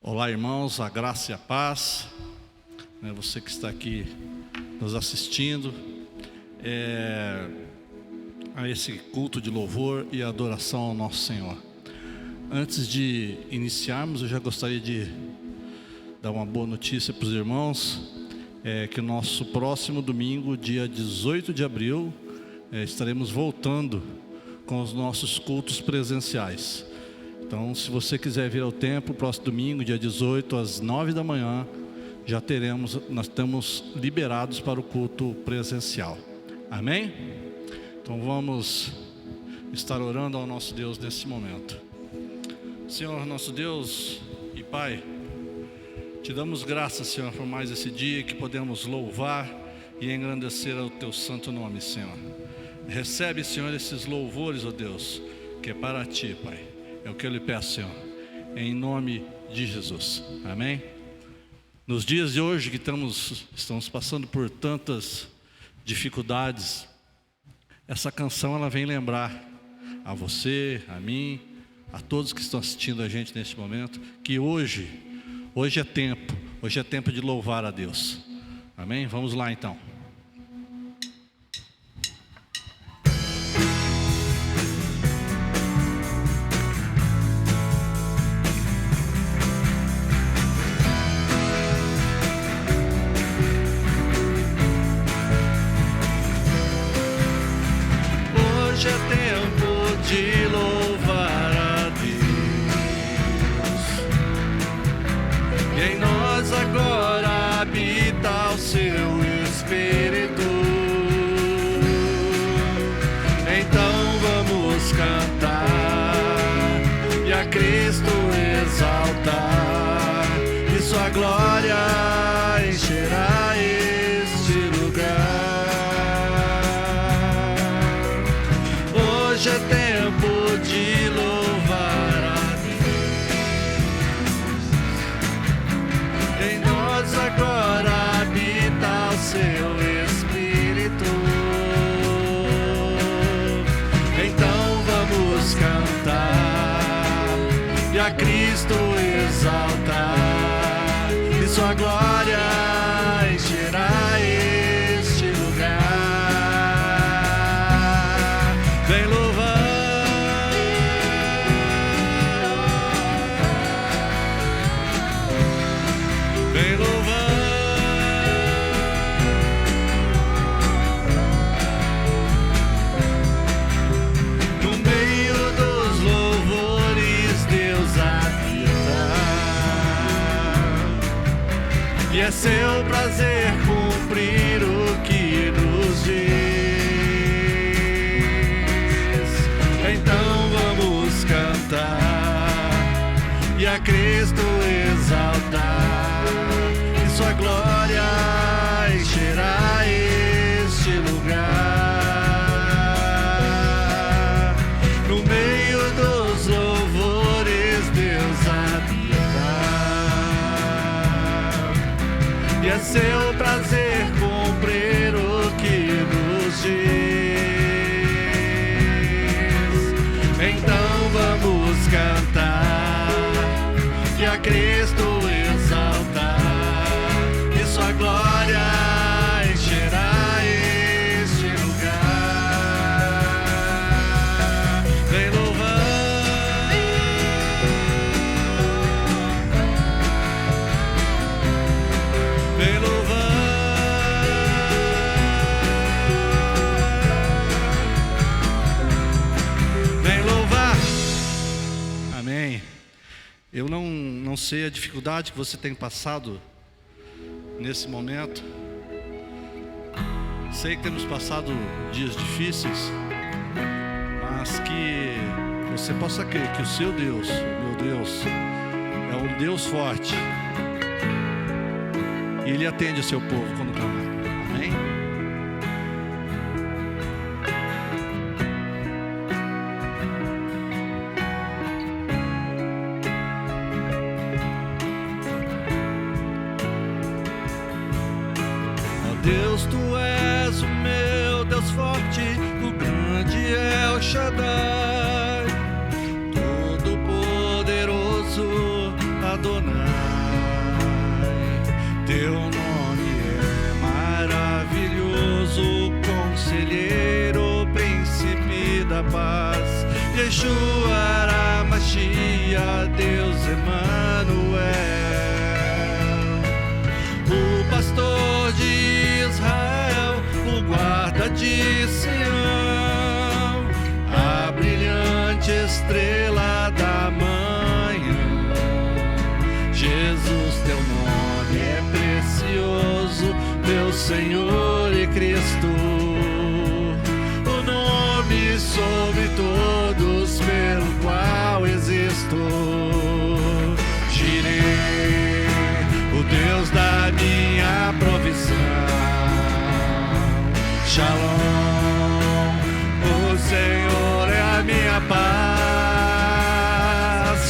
Olá, irmãos, a graça e a paz, você que está aqui nos assistindo a esse culto de louvor e adoração ao nosso Senhor. Antes de iniciarmos, eu já gostaria de dar uma boa notícia para os irmãos, que o nosso próximo domingo, dia 18 de abril, estaremos voltando com os nossos cultos presenciais. Então, se você quiser vir ao templo, próximo domingo, dia 18, às 9 da manhã, nós estamos liberados para o culto presencial. Amém? Então vamos estar orando ao nosso Deus nesse momento. Senhor, nosso Deus e Pai, te damos graças, Senhor, por mais esse dia que podemos louvar e engrandecer o teu santo nome, Senhor. Recebe, Senhor, esses louvores, ó Deus, que é para ti, Pai. É o que eu lhe peço, Senhor, em nome de Jesus. Amém? Nos dias de hoje que estamos passando por tantas dificuldades, essa canção ela vem lembrar a você, a mim, a todos que estão assistindo a gente neste momento, que hoje é tempo de louvar a Deus. Amém? Vamos lá então. Hoje é tempo de louvar a Deus, e em nós agora habita o seu Espírito. Então vamos cantar e a Cristo exaltar, e sua glória encherá este lugar. Hoje é tempo de louvar a Deus, em nós agora habita o seu Espírito. Então vamos cantar e a Cristo exaltar, e sua glória encherá este lugar. Vem louvar, vem louvar. No meio dos louvores Deus habita, e é seu prazer cumprir o que nos diz. Então vamos cantar e a Cristo exaltar, e sua glória encherá este lugar. No meio dos louvores Deus habita, e é seu prazer cumprir o que nos diz. Então vamos cantar e a Cristo exaltar, e sua glória encherá este lugar. Vem louvar, vem louvar. Vem louvar. Amém. Eu não sei a dificuldade que você tem passado nesse momento. Sei que temos passado dias difíceis, mas que você possa crer que o seu Deus, o meu Deus, é um Deus forte, e Ele atende o seu povo quando clamar. Amém? Deus, tu és o meu Deus forte, o grande é o Shaddai, todo poderoso Adonai. Yeshua Mashiach, Deus Emanuel. O pastor de Israel, o guarda de Sião, a brilhante estrela da manhã. Jesus, teu nome é precioso, meu Senhor e Cristo, o nome sobre todos pelo qual existo. Jireh, o Deus da minha provisão. Shalom, o Senhor é a minha paz.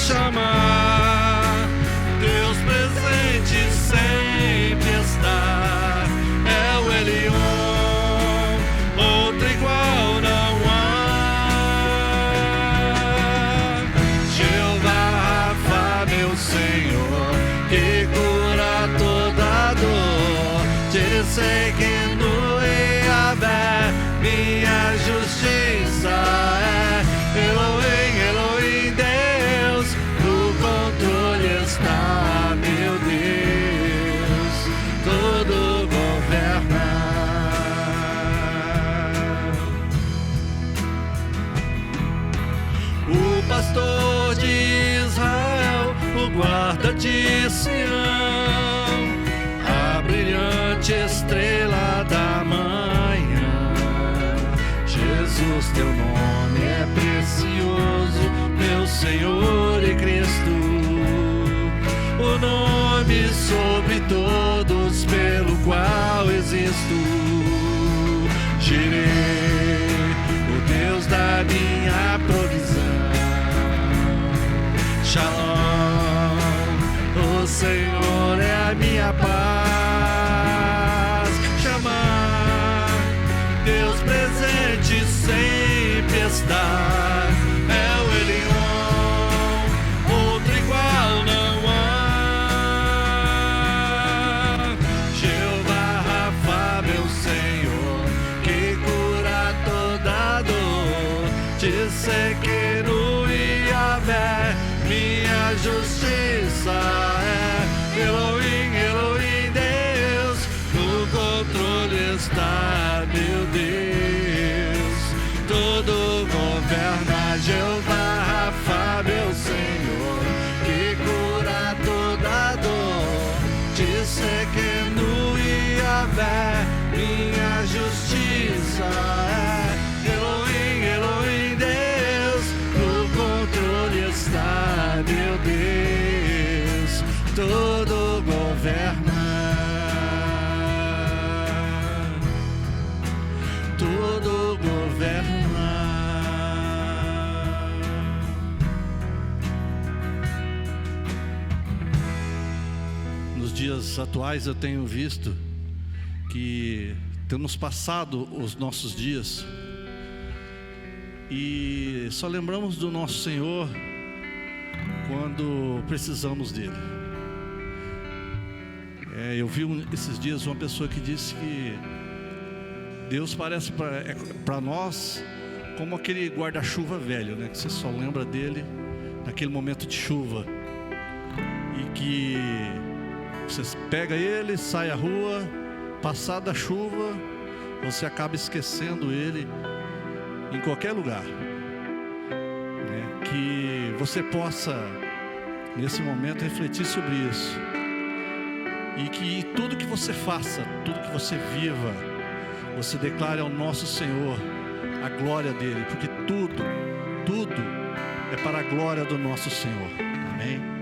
Chamar, Deus presente sempre está. É o Elion, outro igual não há. Jeová Rafa, meu Senhor, que cura toda dor. Sei que no Yahvé minha justiça é. Elohim, Elohim, Deus, no controle está, meu Deus, todo governa. O pastor de Israel, o guarda de Sião, a brilhante estrela da manhã. Jesus, teu nome é precioso, meu Senhor e Cristo, o nome sobre todos pelo qual existo. Jireh, o Deus da minha provisão. Shalom, o Senhor é a minha paz. Chamar, Deus presente sempre está. É o Elion, outro igual não há. Jeová Rafa, meu Senhor, que cura toda dor. Disse que no Yahvé minha justiça é. Elohim, Elohim, Deus, no controle está, meu Deus, todo governa. Jeová Rafa, meu Senhor, que cura toda dor. Disse que no Yahvé minha justiça é. Elohim, Elohim, Deus, no controle está, meu Deus, todo governa, todo governa. Nos dias atuais eu tenho visto que temos passado os nossos dias e só lembramos do nosso Senhor quando precisamos dele. Eu vi esses dias uma pessoa que disse que Deus parece para nós como aquele guarda-chuva velho, né? Que você só lembra dele naquele momento de chuva e que você pega ele, sai à rua, passada a chuva, você acaba esquecendo ele em qualquer lugar, né? Que você possa nesse momento refletir sobre isso e que tudo que você faça, tudo que você viva, você declare ao nosso Senhor a glória dele, porque tudo é para a glória do nosso Senhor. Amém?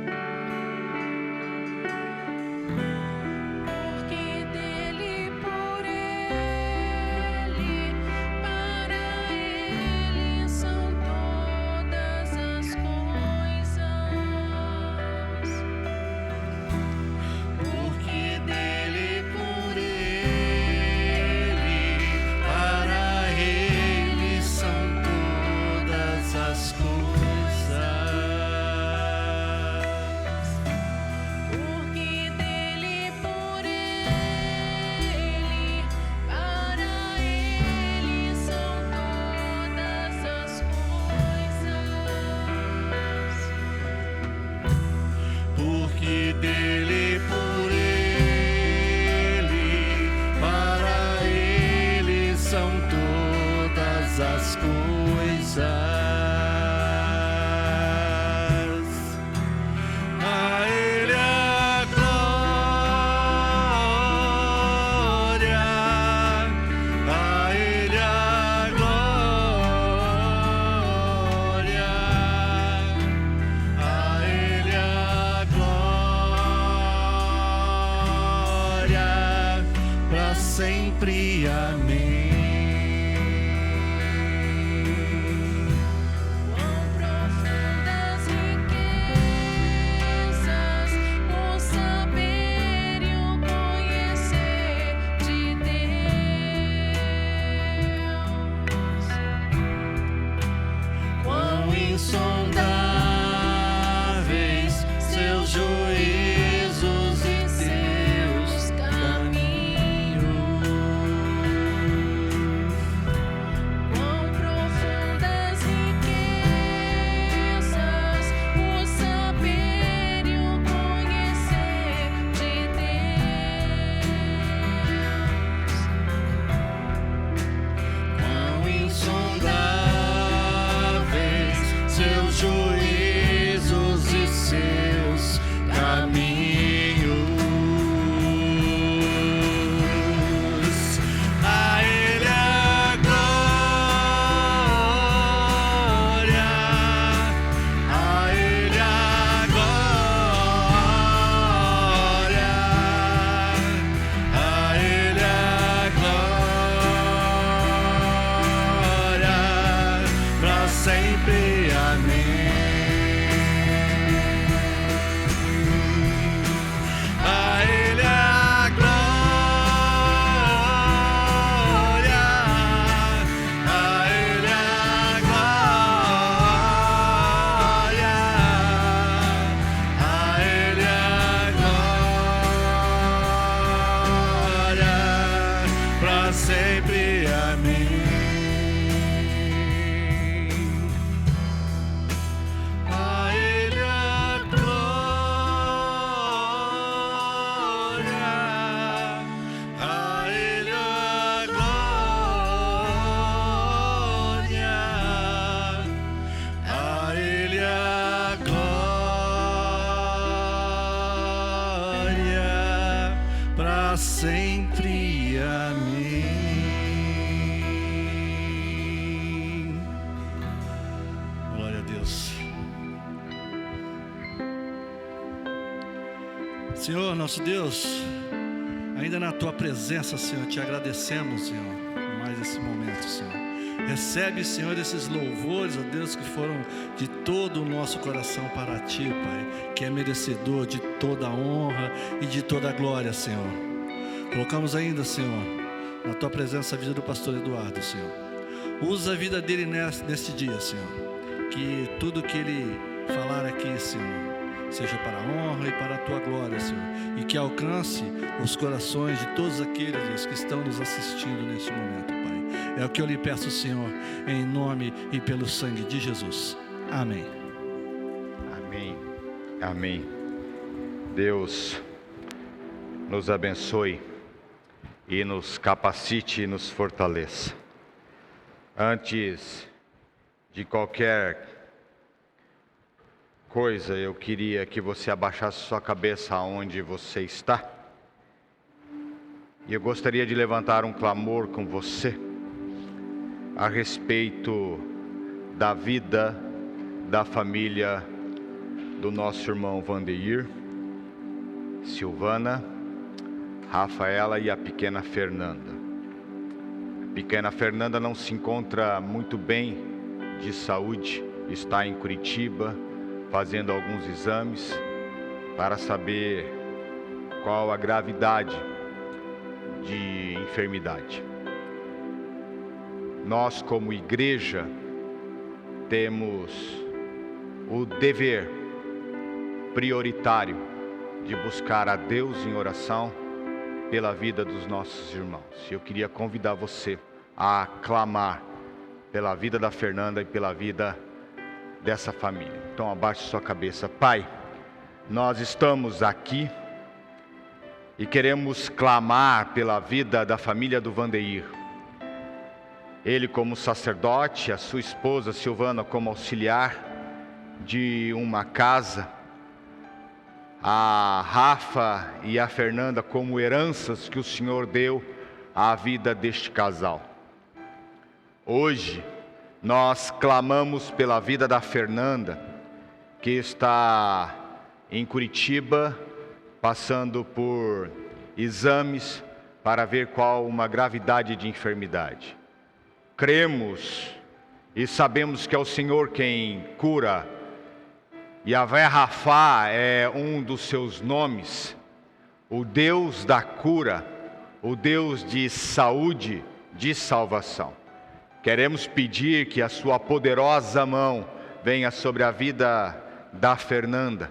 As coisas dele, por ele, para ele são todas as coisas. A ele a glória, a ele a glória, a ele a glória, para sempre. Amém. Insondáveis seus juízos e seus caminhos, quão profundas riquezas o saber e o conhecer de Deus, quão insondáveis seus juízos e seus caminhos. A ele a glória, a ele a glória, a ele a glória, para sempre. Amém. A ele a glória, a ele a glória, a ele a glória, para sempre. Amém. A ele a glória, a ele a glória, a ele a glória, para sempre. Amém. Glória a Deus. Senhor, nosso Deus, ainda na Tua presença, Senhor, te agradecemos, Senhor, por mais esse momento, Senhor. Recebe, Senhor, esses louvores, ó Deus, que foram de todo o nosso coração para Ti, Pai, que é merecedor de toda a honra e de toda a glória, Senhor. Colocamos ainda, Senhor, na Tua presença a vida do pastor Eduardo, Senhor. Usa a vida dele neste dia, Senhor. Que tudo que ele falar aqui, Senhor, seja para a honra e para a Tua glória, Senhor. E que alcance os corações de todos aqueles, Deus, que estão nos assistindo neste momento, Pai. É o que eu lhe peço, Senhor, em nome e pelo sangue de Jesus. Amém. Amém. Amém. Deus nos abençoe e nos capacite e nos fortaleça. Antes de qualquer coisa, eu queria que você abaixasse sua cabeça aonde você está. E eu gostaria de levantar um clamor com você a respeito da vida da família do nosso irmão Vandeir, Silvana, Rafaela e a pequena Fernanda. A pequena Fernanda não se encontra muito bem de saúde, está em Curitiba fazendo alguns exames para saber qual a gravidade de enfermidade. Nós, como igreja, temos o dever prioritário de buscar a Deus em oração pela vida dos nossos irmãos. Eu queria convidar você a clamar pela vida da Fernanda e pela vida dessa família. Então abaixe sua cabeça. Pai, nós estamos aqui e queremos clamar pela vida da família do Vandeir. Ele como sacerdote, a sua esposa Silvana como auxiliar de uma casa, a Rafa e a Fernanda como heranças que o Senhor deu à vida deste casal. Hoje nós clamamos pela vida da Fernanda, que está em Curitiba, passando por exames para ver qual uma gravidade de enfermidade. Cremos e sabemos que é o Senhor quem cura. Yahvé Rafá é um dos seus nomes, o Deus da cura, o Deus de saúde, de salvação. Queremos pedir que a sua poderosa mão venha sobre a vida da Fernanda.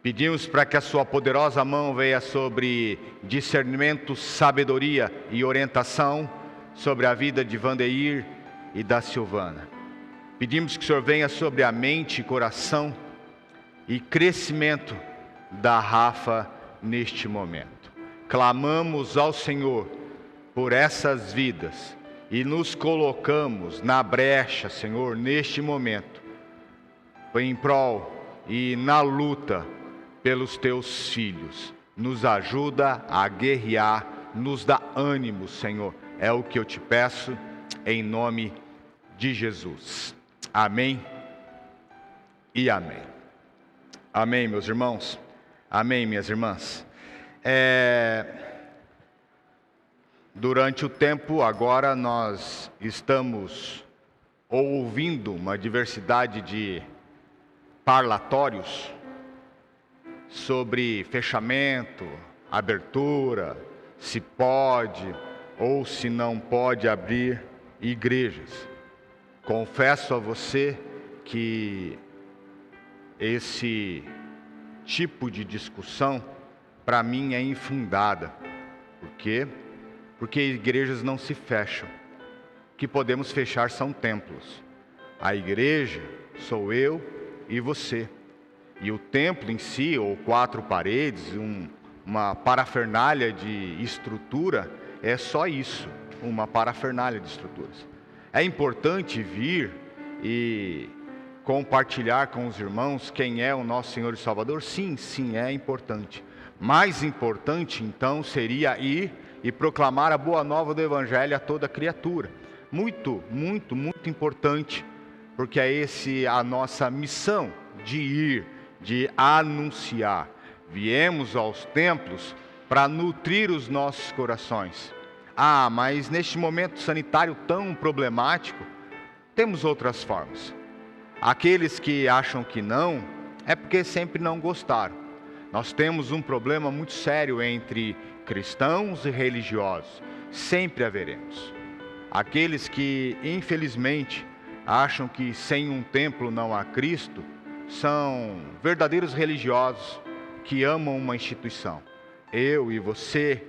Pedimos para que a sua poderosa mão venha sobre discernimento, sabedoria e orientação sobre a vida de Vandeir e da Silvana. Pedimos que o Senhor venha sobre a mente e coração e crescimento da Rafa neste momento. Clamamos ao Senhor por essas vidas e nos colocamos na brecha, Senhor, neste momento, em prol e na luta pelos teus filhos. Nos ajuda a guerrear, nos dá ânimo, Senhor. É o que eu te peço, em nome de Jesus. Amém e amém. Amém, meus irmãos. Amém, minhas irmãs. Durante o tempo, agora nós estamos ouvindo uma diversidade de parlatórios sobre fechamento, abertura, se pode ou se não pode abrir igrejas. Confesso a você que esse tipo de discussão, para mim, é infundada. Por quê? Porque igrejas não se fecham. O que podemos fechar são templos. A igreja sou eu e você. E o templo em si, ou 4 paredes, uma parafernália de estrutura, é só isso, uma parafernália de estruturas. É importante vir e compartilhar com os irmãos quem é o nosso Senhor e Salvador? Sim, é importante. Mais importante, então, seria ir e proclamar a boa nova do Evangelho a toda criatura. Muito, muito, muito importante, porque é a nossa missão de ir, de anunciar. Viemos aos templos para nutrir os nossos corações. Mas neste momento sanitário tão problemático, temos outras formas. Aqueles que acham que não, é porque sempre não gostaram. Nós temos um problema muito sério entre cristãos e religiosos. Sempre haveremos. Aqueles que, infelizmente, acham que sem um templo não há Cristo, são verdadeiros religiosos que amam uma instituição. Eu e você,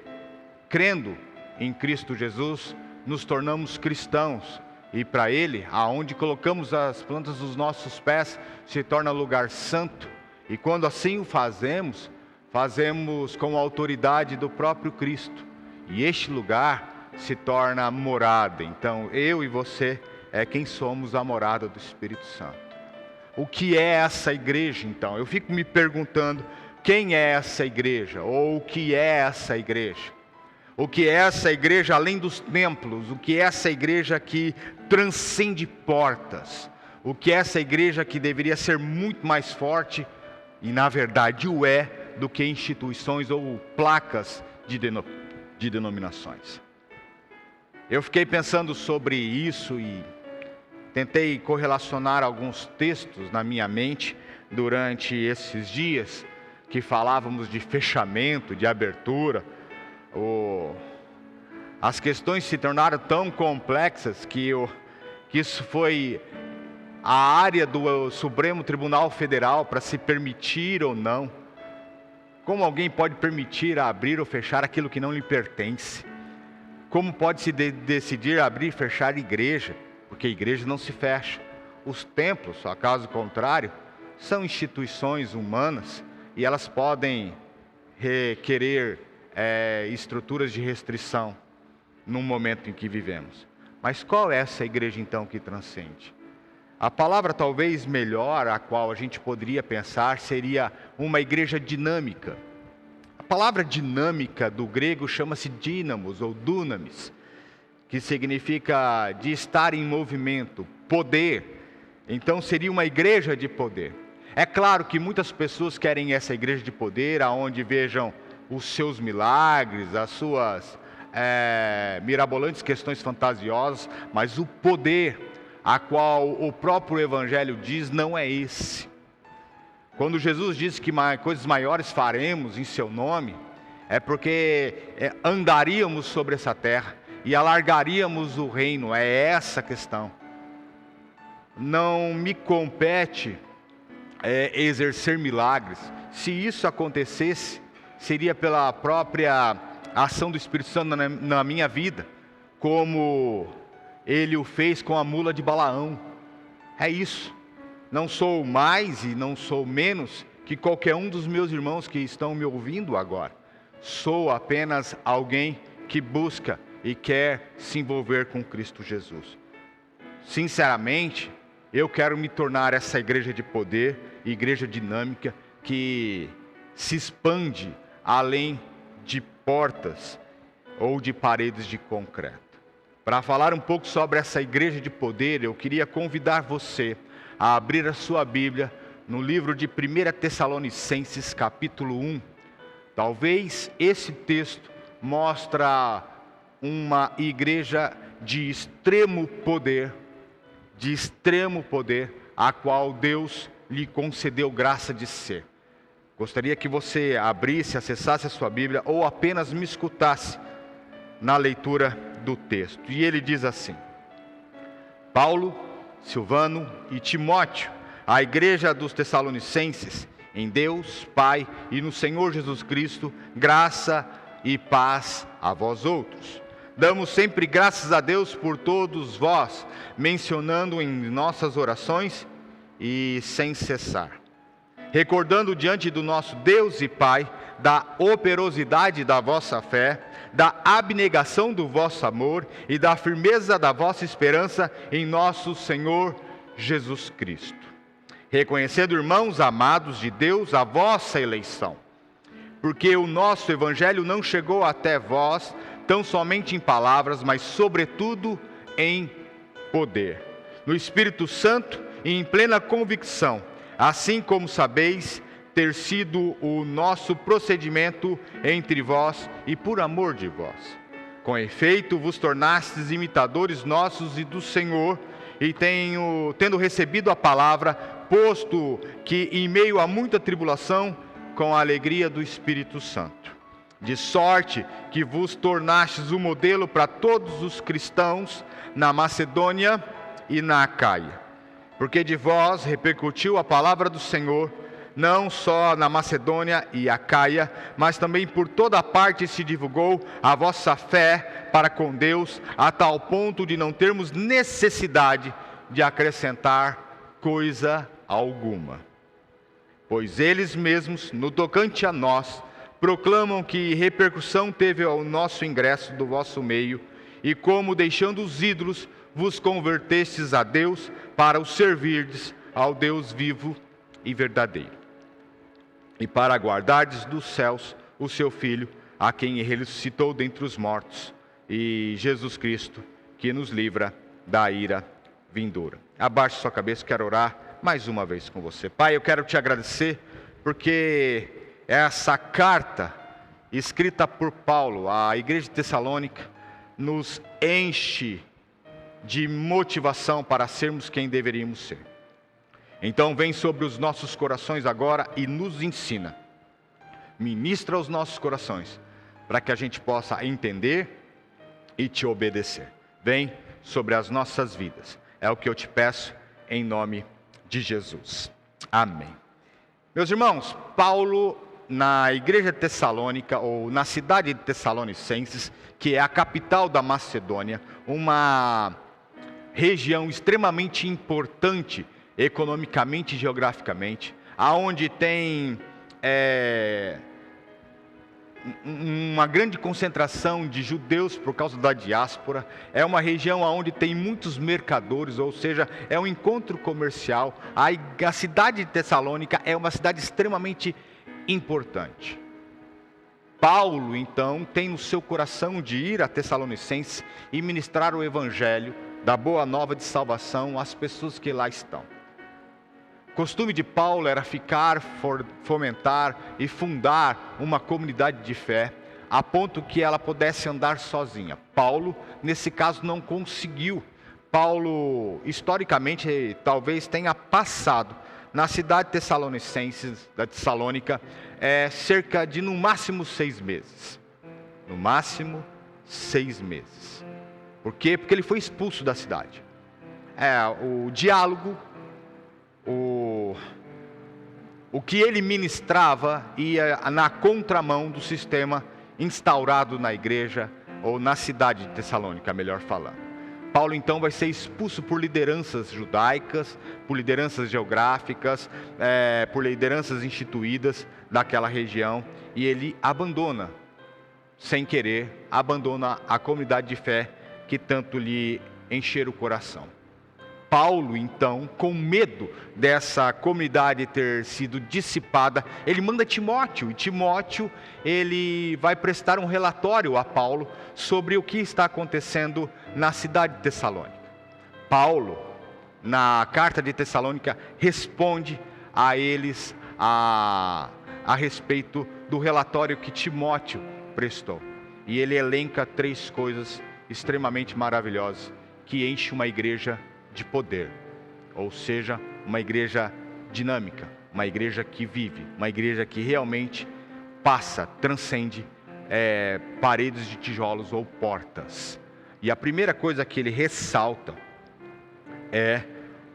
crendo em Cristo Jesus, nos tornamos cristãos. E para Ele, aonde colocamos as plantas dos nossos pés, se torna lugar santo. E quando assim o fazemos, fazemos com a autoridade do próprio Cristo. E este lugar se torna morada. Então, eu e você é quem somos a morada do Espírito Santo. O que é essa igreja, então? Eu fico me perguntando, quem é essa igreja? Ou o que é essa igreja? O que é essa igreja além dos templos? O que é essa igreja que transcende portas? O que é essa igreja que deveria ser muito mais forte, e na verdade o é, do que instituições ou placas de denominações? Eu fiquei pensando sobre isso e tentei correlacionar alguns textos na minha mente durante esses dias, que falávamos de fechamento, de abertura. As questões se tornaram tão complexas que isso foi a área do Supremo Tribunal Federal para se permitir ou não. Como alguém pode permitir abrir ou fechar aquilo que não lhe pertence? Como pode se decidir abrir e fechar igreja? Porque a igreja não se fecha. Os templos, a caso contrário, são instituições humanas e elas podem requerer estruturas de restrição no momento em que vivemos. Mas qual é essa igreja então que transcende? A palavra talvez melhor a qual a gente poderia pensar seria uma igreja dinâmica. A palavra dinâmica do grego chama-se dínamos ou dunamis, que significa de estar em movimento, poder. Então seria uma igreja de poder. É claro que muitas pessoas querem essa igreja de poder, aonde vejam os seus milagres, as suas mirabolantes questões fantasiosas, mas o poder a qual o próprio Evangelho diz não é esse. Quando Jesus diz que coisas maiores faremos em seu nome, é porque andaríamos sobre essa terra e alargaríamos o reino, é essa a questão. Não me compete exercer milagres. Se isso acontecesse, seria pela própria ação do Espírito Santo na minha vida, como ele o fez com a mula de Balaão. É isso. Não sou mais e não sou menos que qualquer um dos meus irmãos que estão me ouvindo agora. Sou apenas alguém que busca e quer se envolver com Cristo Jesus. Sinceramente, eu quero me tornar essa igreja de poder, igreja dinâmica, que se expande além de portas ou de paredes de concreto. Para falar um pouco sobre essa igreja de poder, eu queria convidar você a abrir a sua Bíblia no livro de 1 Tessalonicenses, capítulo 1. Talvez esse texto mostre uma igreja de extremo poder, a qual Deus lhe concedeu graça de ser. Gostaria que você abrisse, acessasse a sua Bíblia ou apenas me escutasse na leitura do texto. E ele diz assim: Paulo, Silvano e Timóteo, a igreja dos Tessalonicenses, em Deus, Pai e no Senhor Jesus Cristo, graça e paz a vós outros. Damos sempre graças a Deus por todos vós, mencionando em nossas orações e sem cessar, recordando diante do nosso Deus e Pai da operosidade da vossa fé, da abnegação do vosso amor e da firmeza da vossa esperança em nosso Senhor Jesus Cristo. Reconhecendo, irmãos amados de Deus, a vossa eleição, porque o nosso Evangelho não chegou até vós tão somente em palavras, mas sobretudo em poder, no Espírito Santo e em plena convicção, assim como sabeis ter sido o nosso procedimento entre vós e por amor de vós. Com efeito, vos tornastes imitadores nossos e do Senhor, e tendo recebido a palavra, posto que em meio a muita tribulação, com a alegria do Espírito Santo, de sorte que vos tornastes um modelo para todos os cristãos na Macedônia e na Acaia, porque de vós repercutiu a palavra do Senhor, não só na Macedônia e Acaia, mas também por toda parte se divulgou a vossa fé para com Deus, a tal ponto de não termos necessidade de acrescentar coisa alguma. Pois eles mesmos, no tocante a nós, proclamam que repercussão teve ao nosso ingresso do vosso meio, e como deixando os ídolos, vos convertestes a Deus para o servirdes ao Deus vivo e verdadeiro, e para aguardardes dos céus o seu Filho, a quem ele ressuscitou dentre os mortos, e Jesus Cristo, que nos livra da ira vindoura. Abaixe sua cabeça, quero orar mais uma vez com você. Pai, eu quero te agradecer, porque essa carta, escrita por Paulo à igreja de Tessalônica, nos enche de motivação para sermos quem deveríamos ser. Então vem sobre os nossos corações agora e nos ensina. Ministra os nossos corações, para que a gente possa entender e te obedecer. Vem sobre as nossas vidas. É o que eu te peço em nome de Jesus. Amém. Meus irmãos, Paulo, na igreja de Tessalônica, ou na cidade de Tessalonicenses, que é a capital da Macedônia, uma região extremamente importante economicamente e geograficamente, aonde tem uma grande concentração de judeus por causa da diáspora. É uma região onde tem muitos mercadores, ou seja, é um encontro comercial. A cidade de Tessalônica é uma cidade extremamente importante. Paulo, então, tem no seu coração de ir a Tessalonicenses e ministrar o evangelho da boa nova de salvação às pessoas que lá estão. O costume de Paulo era ficar, fomentar e fundar uma comunidade de fé, a ponto que ela pudesse andar sozinha. Paulo, nesse caso, não conseguiu. Paulo, historicamente, talvez tenha passado na cidade tessalonicenses, da Tessalônica, cerca de, no máximo, 6 meses. No máximo, 6 meses. Por quê? Porque ele foi expulso da cidade. O diálogo, o que ele ministrava ia na contramão do sistema instaurado na igreja, ou na cidade de Tessalônica, melhor falando. Paulo então vai ser expulso por lideranças judaicas, por lideranças geográficas, por lideranças instituídas daquela região, e ele abandona, sem querer, abandona a comunidade de fé que tanto lhe encher o coração. Paulo, então, com medo dessa comunidade ter sido dissipada, ele manda Timóteo, e Timóteo, ele vai prestar um relatório a Paulo sobre o que está acontecendo na cidade de Tessalônica. Paulo, na carta de Tessalônica, responde a eles a respeito do relatório que Timóteo prestou. E ele elenca 3 coisas extremamente maravilhosas que enchem uma igreja de poder, ou seja, uma igreja dinâmica, uma igreja que vive, uma igreja que realmente passa, transcende paredes de tijolos ou portas. E a primeira coisa que ele ressalta é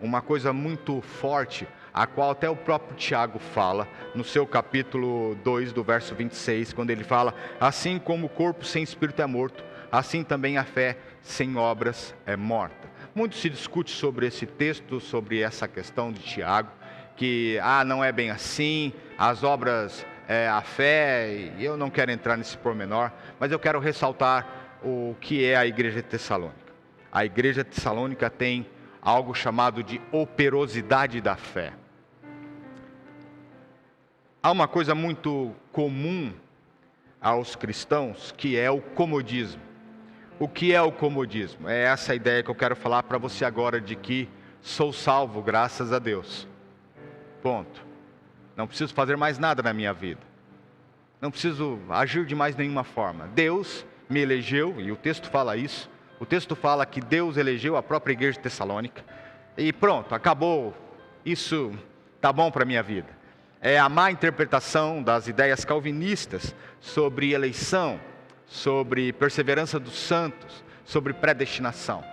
uma coisa muito forte, a qual até o próprio Tiago fala, no seu capítulo 2, do verso 26, quando ele fala: assim como o corpo sem espírito é morto, assim também a fé sem obras é morta. Muito se discute sobre esse texto, sobre essa questão de Tiago, que não é bem assim, as obras a fé, e eu não quero entrar nesse pormenor, mas eu quero ressaltar o que é a igreja de Tessalônica. A igreja de Tessalônica tem algo chamado de operosidade da fé. Há uma coisa muito comum aos cristãos, que é o comodismo. O que é o comodismo? É essa ideia que eu quero falar para você agora, de que sou salvo graças a Deus. Ponto. Não preciso fazer mais nada na minha vida. Não preciso agir de mais nenhuma forma. Deus me elegeu, e o texto fala isso. O texto fala que Deus elegeu a própria igreja de Tessalônica. E pronto, acabou. Isso está bom para a minha vida. É a má interpretação das ideias calvinistas sobre eleição, sobre perseverança dos santos, sobre predestinação.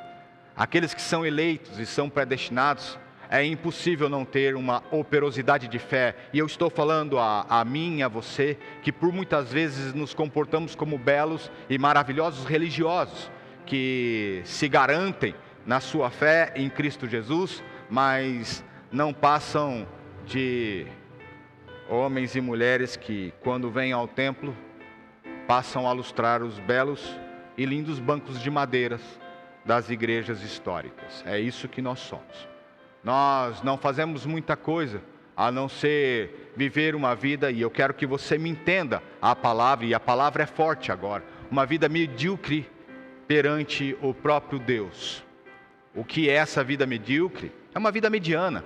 Aqueles que são eleitos e são predestinados, é impossível não ter uma operosidade de fé. E eu estou falando a mim e a você, que por muitas vezes nos comportamos como belos e maravilhosos religiosos, que se garantem na sua fé em Cristo Jesus, mas não passam de homens e mulheres que, quando vêm ao templo, passam a lustrar os belos e lindos bancos de madeiras das igrejas históricas. É isso que nós somos. Nós não fazemos muita coisa a não ser viver uma vida, e eu quero que você me entenda a palavra, e a palavra é forte agora, uma vida medíocre perante o próprio Deus. O que é essa vida medíocre? É uma vida mediana,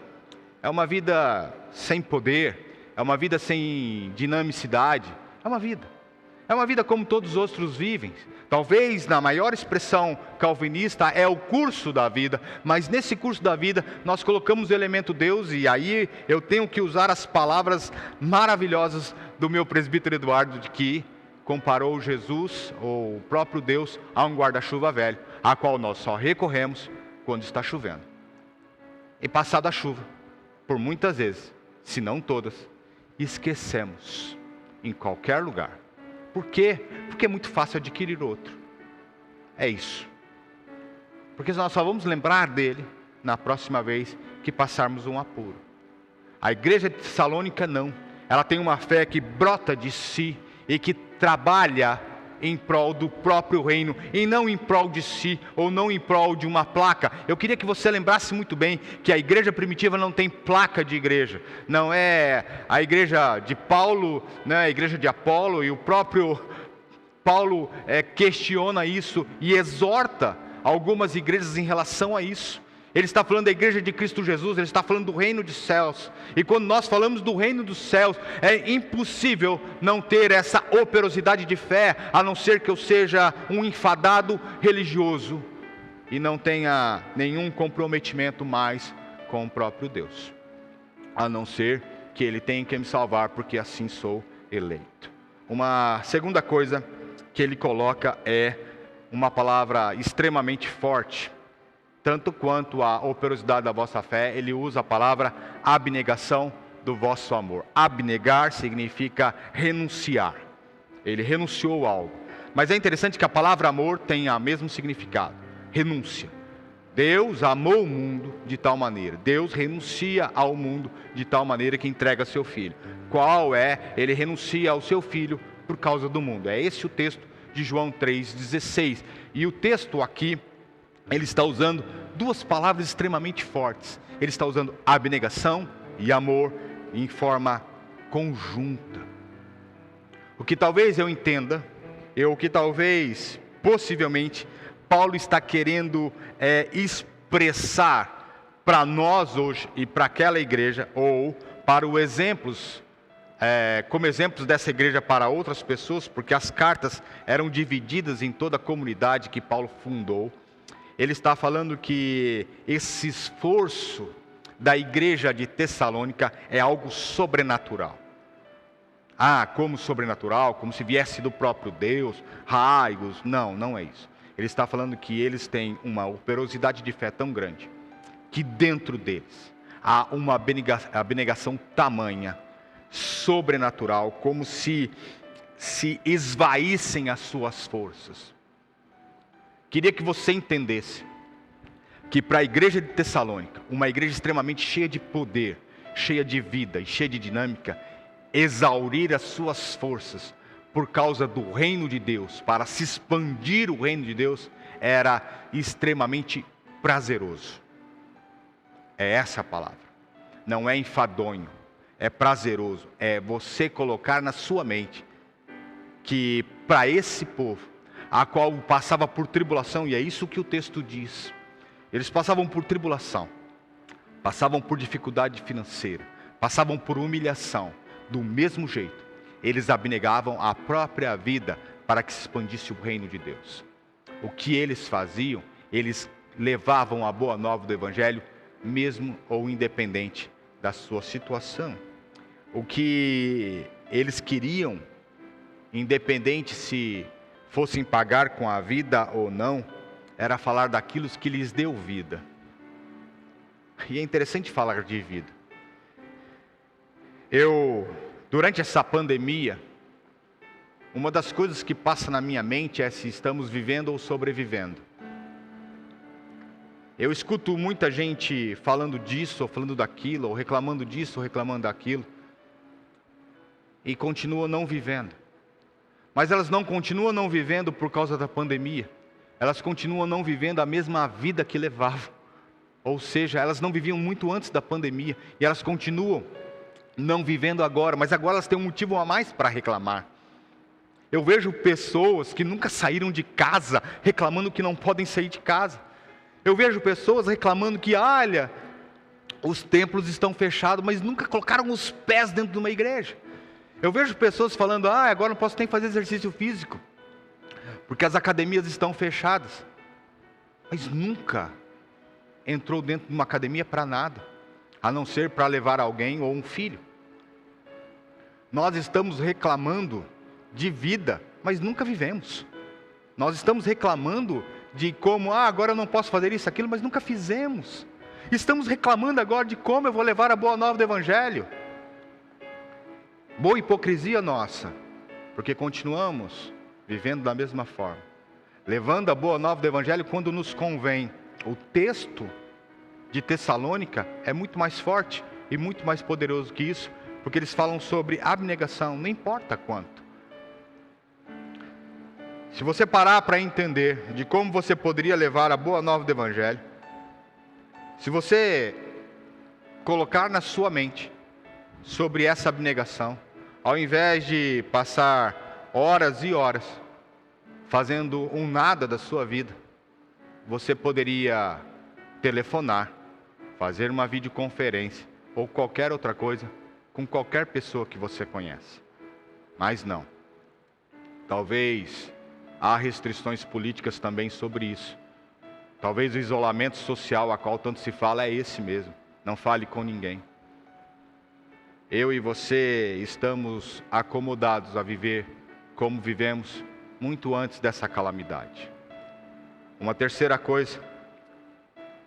é uma vida sem poder, é uma vida sem dinamicidade, é uma vida como todos os outros vivem. Talvez na maior expressão calvinista é o curso da vida, mas nesse curso da vida nós colocamos o elemento Deus, e aí eu tenho que usar as palavras maravilhosas do meu presbítero Eduardo, de que comparou Jesus, ou o próprio Deus, a um guarda-chuva velho, a qual nós só recorremos quando está chovendo. E passada a chuva, por muitas vezes, se não todas, esquecemos em qualquer lugar. Por quê? Porque é muito fácil adquirir outro. É isso. Porque nós só vamos lembrar dele na próxima vez que passarmos um apuro. A igreja de Tessalônica não. Ela tem uma fé que brota de si e que trabalha em prol do próprio reino, e não em prol de si, ou não em prol de uma placa. Eu queria que você lembrasse muito bem que a igreja primitiva não tem placa de igreja. Não é a igreja de Paulo, né, a igreja de Apolo, e o próprio Paulo questiona isso e exorta algumas igrejas em relação a isso. Ele está falando da igreja de Cristo Jesus, ele está falando do reino dos céus. E quando nós falamos do reino dos céus, é impossível não ter essa operosidade de fé, a não ser que eu seja um enfadado religioso e não tenha nenhum comprometimento mais com o próprio Deus. A não ser que Ele tenha que me salvar, porque assim sou eleito. Uma segunda coisa que ele coloca é uma palavra extremamente forte. Tanto quanto a operosidade da vossa fé, ele usa a palavra abnegação do vosso amor. Abnegar significa renunciar. Ele renunciou a algo. Mas é interessante que a palavra amor tem o mesmo significado. Renúncia. Deus amou o mundo de tal maneira. Deus renuncia ao mundo de tal maneira que entrega seu filho. Qual é? Ele renuncia ao seu filho por causa do mundo. É esse o texto de João 3,16. E o texto aqui, ele está usando duas palavras extremamente fortes. Ele está usando abnegação e amor em forma conjunta. O que talvez eu entenda, o que talvez, possivelmente, Paulo está querendo expressar para nós hoje e para aquela igreja, ou para os exemplos, como exemplos dessa igreja para outras pessoas, porque as cartas eram divididas em toda a comunidade que Paulo fundou. Ele está falando que esse esforço da igreja de Tessalônica é algo sobrenatural. Como sobrenatural, como se viesse do próprio Deus, raios. Não, não é isso. Ele está falando que eles têm uma operosidade de fé tão grande, que dentro deles há uma abnegação tamanha, sobrenatural, como se esvaíssem as suas forças. Queria que você entendesse que para a igreja de Tessalônica, uma igreja extremamente cheia de poder, cheia de vida e cheia de dinâmica, exaurir as suas forças por causa do reino de Deus, para se expandir o reino de Deus, era extremamente prazeroso. É essa a palavra. Não é enfadonho, é prazeroso. É você colocar na sua mente que para esse povo, a qual passava por tribulação, e é isso que o texto diz, eles passavam por tribulação, passavam por dificuldade financeira, passavam por humilhação, do mesmo jeito, eles abnegavam a própria vida para que se expandisse o reino de Deus. O que eles faziam? Eles levavam a boa nova do Evangelho, mesmo ou independente da sua situação. O que eles queriam, independente se fossem pagar com a vida ou não, era falar daquilo que lhes deu vida. E é interessante falar de vida. Durante essa pandemia, uma das coisas que passa na minha mente é se estamos vivendo ou sobrevivendo. Eu escuto muita gente falando disso, ou falando daquilo, ou reclamando disso, ou reclamando daquilo, e continuam não vivendo. Mas elas não continuam não vivendo por causa da pandemia. Elas continuam não vivendo a mesma vida que levavam. Ou seja, elas não viviam muito antes da pandemia. E elas continuam não vivendo agora. Mas agora elas têm um motivo a mais para reclamar. Eu vejo pessoas que nunca saíram de casa reclamando que não podem sair de casa. Eu vejo pessoas reclamando que, olha, os templos estão fechados, mas nunca colocaram os pés dentro de uma igreja. Eu vejo pessoas falando, agora não posso nem fazer exercício físico, porque as academias estão fechadas. Mas nunca entrou dentro de uma academia para nada, a não ser para levar alguém ou um filho. Nós estamos reclamando de vida, mas nunca vivemos. Nós estamos reclamando de como, agora eu não posso fazer isso, aquilo, mas nunca fizemos. Estamos reclamando agora de como eu vou levar a boa nova do Evangelho. Boa hipocrisia nossa, porque continuamos vivendo da mesma forma, levando a boa nova do Evangelho quando nos convém. O texto de Tessalônica é muito mais forte e muito mais poderoso que isso, porque eles falam sobre abnegação, não importa quanto. Se você parar para entender de como você poderia levar a boa nova do Evangelho, se você colocar na sua mente sobre essa abnegação, ao invés de passar horas e horas fazendo um nada da sua vida, você poderia telefonar, fazer uma videoconferência ou qualquer outra coisa com qualquer pessoa que você conhece. Mas não. Talvez há restrições políticas também sobre isso. Talvez o isolamento social a qual tanto se fala é esse mesmo. Não fale com ninguém. Eu e você estamos acomodados a viver como vivemos muito antes dessa calamidade. Uma terceira coisa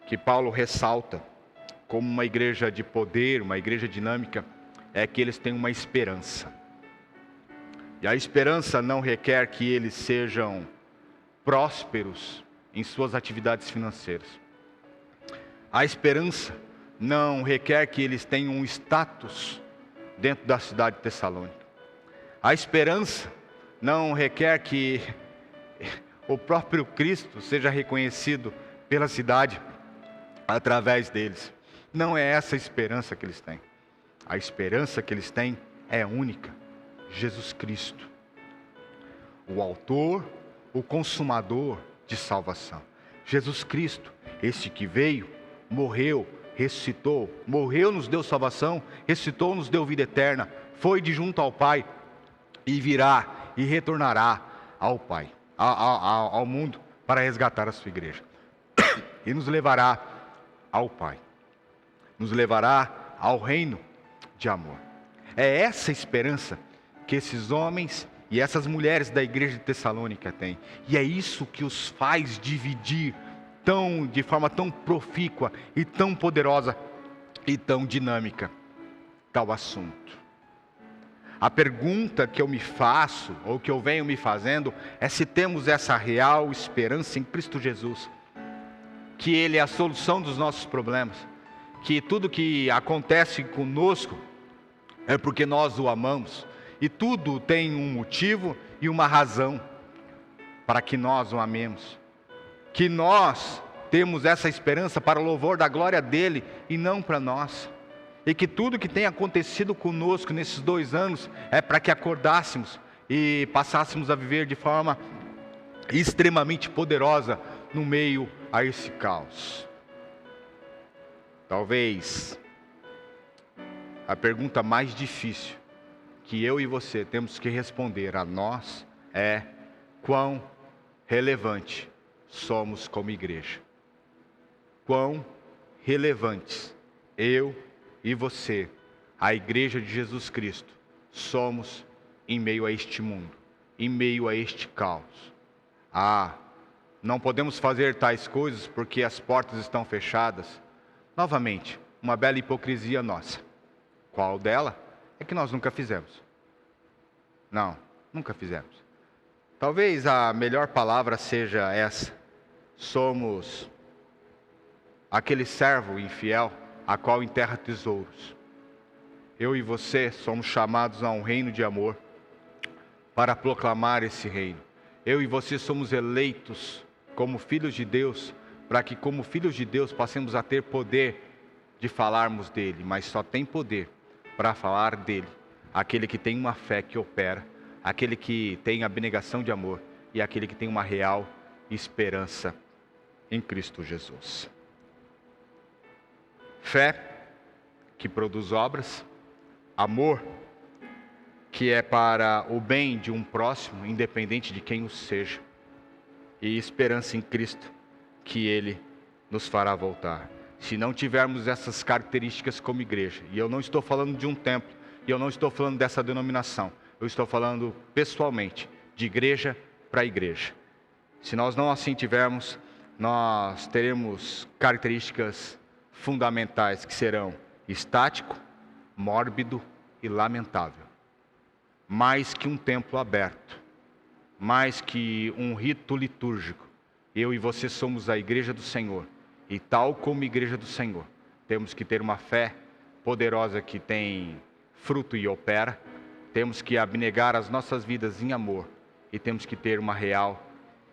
que Paulo ressalta como uma igreja de poder, uma igreja dinâmica, é que eles têm uma esperança. E a esperança não requer que eles sejam prósperos em suas atividades financeiras. A esperança não requer que eles tenham um status dentro da cidade de Tessalônica. A esperança não requer que o próprio Cristo seja reconhecido pela cidade através deles. Não é essa a esperança que eles têm. A esperança que eles têm é única: Jesus Cristo, o autor, o consumador de salvação. Jesus Cristo, esse que veio, morreu, ressuscitou, morreu, nos deu salvação, ressuscitou, nos deu vida eterna, foi de junto ao Pai e virá e retornará ao Pai, ao mundo, para resgatar a sua igreja. E nos levará ao Pai, nos levará ao reino de amor. É essa esperança que esses homens e essas mulheres da igreja de Tessalônica têm. E é isso que os faz dividir de forma tão profícua e tão poderosa e tão dinâmica tal assunto. A pergunta que eu me faço, ou que eu venho me fazendo, é se temos essa real esperança em Cristo Jesus, que Ele é a solução dos nossos problemas, que tudo que acontece conosco é porque nós o amamos, e tudo tem um motivo e uma razão para que nós o amemos, que nós temos essa esperança para o louvor da glória dEle e não para nós, e que tudo que tem acontecido conosco nesses 2 anos é para que acordássemos e passássemos a viver de forma extremamente poderosa no meio a esse caos. Talvez a pergunta mais difícil que eu e você temos que responder a nós é: quão relevante somos como igreja? Quão relevantes eu e você, a igreja de Jesus Cristo, somos em meio a este mundo, em meio a este caos? Não podemos fazer tais coisas porque as portas estão fechadas. Novamente, uma bela hipocrisia nossa. Qual dela? É que nós nunca fizemos. Não, nunca fizemos. Talvez a melhor palavra seja essa: somos aquele servo infiel a qual enterra tesouros. Eu e você somos chamados a um reino de amor para proclamar esse reino. Eu e você somos eleitos como filhos de Deus, para que como filhos de Deus passemos a ter poder de falarmos dele, mas só tem poder para falar dele aquele que tem uma fé que opera, aquele que tem abnegação de amor e aquele que tem uma real esperança em Cristo Jesus. Fé que produz obras, amor que é para o bem de um próximo, independente de quem o seja, e esperança em Cristo que Ele nos fará voltar. Se não tivermos essas características como igreja, e eu não estou falando de um templo, e eu não estou falando dessa denominação, eu estou falando pessoalmente, de igreja para igreja. Se nós não assim tivermos, nós teremos características fundamentais que serão estático, mórbido e lamentável. Mais que um templo aberto, mais que um rito litúrgico, eu e você somos a igreja do Senhor, E tal como igreja do Senhor, temos que ter uma fé poderosa que tem fruto e opera. Temos que abnegar as nossas vidas em amor. E temos que ter uma real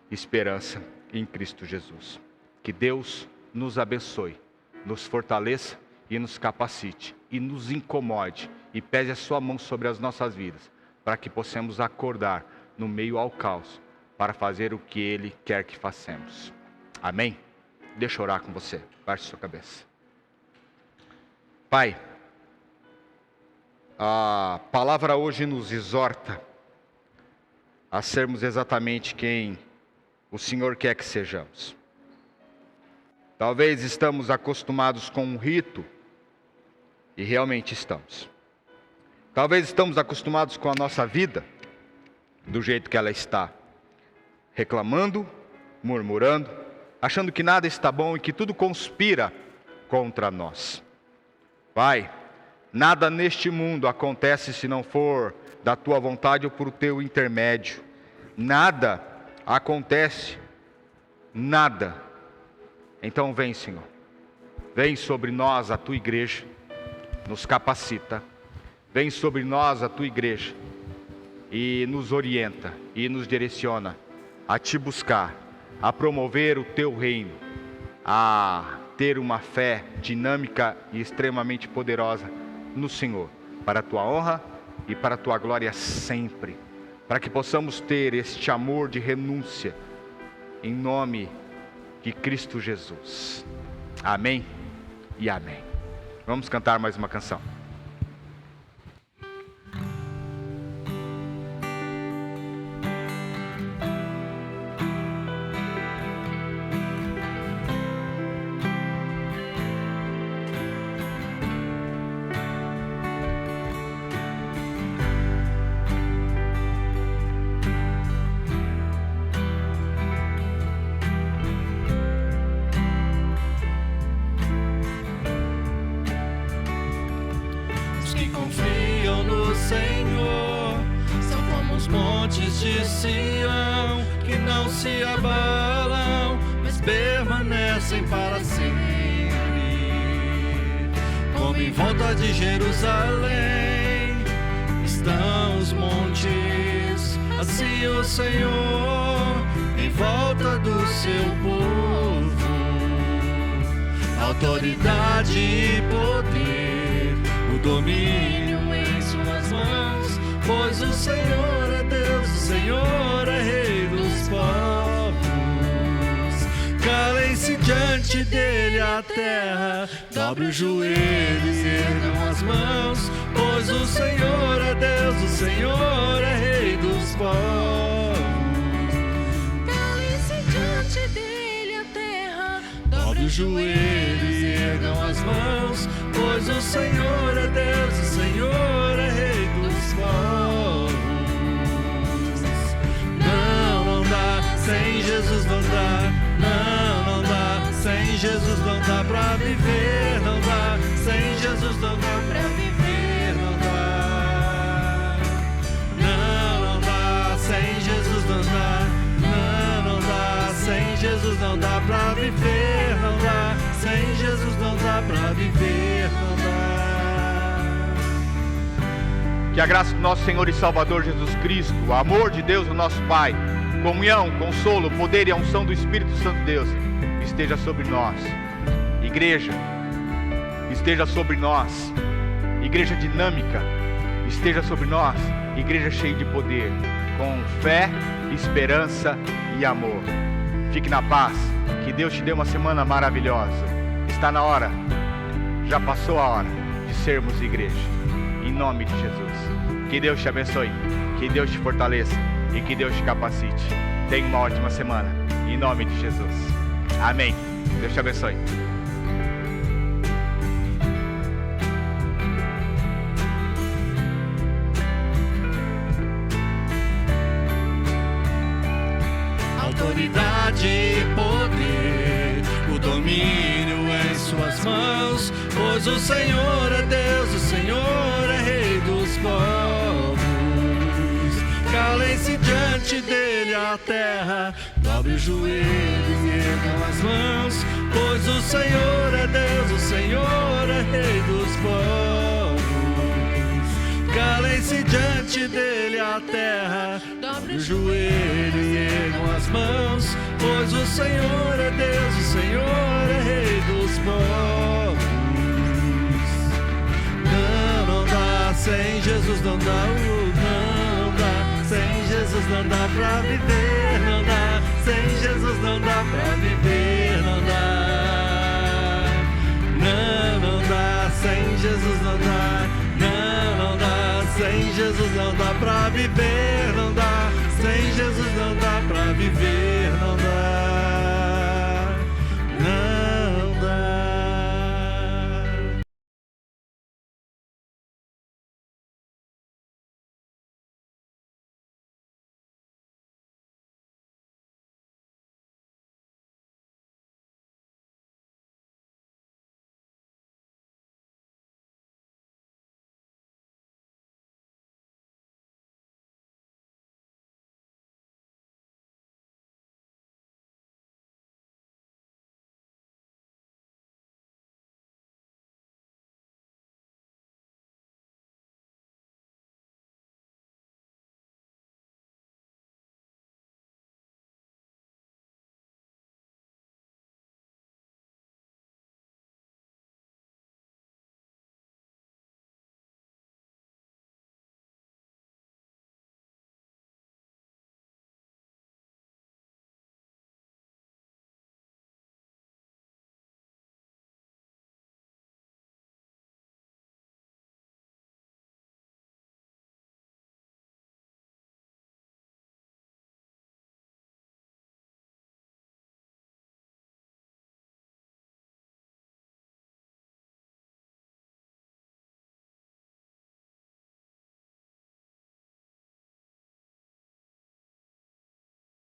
esperança em Cristo Jesus. Que Deus nos abençoe, nos fortaleça e nos capacite. E nos incomode e pese a sua mão sobre as nossas vidas. Para que possamos acordar no meio ao caos. Para fazer o que Ele quer que façamos. Amém? Deixa eu orar com você. Baixe sua cabeça. Pai, a palavra hoje nos exorta a sermos exatamente quem o Senhor quer que sejamos. Talvez estamos acostumados com um rito, e realmente estamos. Talvez estamos acostumados com a nossa vida, do jeito que ela está, reclamando, murmurando, achando que nada está bom e que tudo conspira contra nós. Pai, nada neste mundo acontece se não for da Tua vontade ou por Teu intermédio. Nada acontece, nada. Então vem, Senhor, vem sobre nós a Tua igreja, nos capacita, vem sobre nós a Tua igreja e nos orienta e nos direciona a Te buscar, a promover o Teu reino, a ter uma fé dinâmica e extremamente poderosa no Senhor, para a Tua honra e para a Tua glória sempre, para que possamos ter este amor de renúncia, em nome de Cristo Jesus. Amém e amém. Vamos cantar mais uma canção. De Sião, que não se abalam, mas permanecem para sempre. Como em volta de Jerusalém estão os montes, assim o Senhor em volta do seu povo. Autoridade e poder, o domínio em suas mãos, pois o Senhor é Deus, o Senhor é Rei dos povos. Calem-se diante dele a terra, dobre os joelhos e ergam as mãos, pois o Senhor é Deus, o Senhor é Rei dos povos. Calem-se diante dele a terra, Dobre os joelhos e ergam as mãos, pois o Senhor é Deus, o Senhor é Rei dos povos. Não dá, sem Jesus não dá. Não dá, sem Jesus não dá pra viver. Não dá, sem Jesus não dá pra viver. Não dá. Não dá, sem Jesus não dá. Não dá, sem Jesus não dá pra viver. Não dá, sem Jesus não dá pra viver. Não dá. Que a graça do nosso Senhor e Salvador Jesus Cristo, o amor de Deus, o nosso Pai, comunhão, consolo, poder e a unção do Espírito Santo de Deus esteja sobre nós. Igreja, esteja sobre nós. Igreja dinâmica, esteja sobre nós. Igreja cheia de poder, com fé, esperança e amor. Fique na paz. Que Deus te dê uma semana maravilhosa. Está na hora, já passou a hora de sermos igreja. Em nome de Jesus. Que Deus te abençoe, que Deus te fortaleça e que Deus te capacite. Tenha uma ótima semana, em nome de Jesus. Amém. Deus te abençoe. Autoridade e poder, o domínio em suas mãos, pois o Senhor é Deus, o Senhor é Rei dos povos. Calem-se diante dele a terra, dobre o joelho e ergam as mãos, pois o Senhor é Deus, o Senhor é Rei dos povos. Calem-se diante dele a terra, dobre o joelho e ergam as mãos, pois o Senhor é Deus, o Senhor é Rei dos povos. Não dá, sem Jesus não dá, não dá, sem Jesus não dá pra viver, não dá, sem Jesus não dá pra viver, não dá. Não dá, sem Jesus não dá, não dá, sem Jesus não dá pra viver.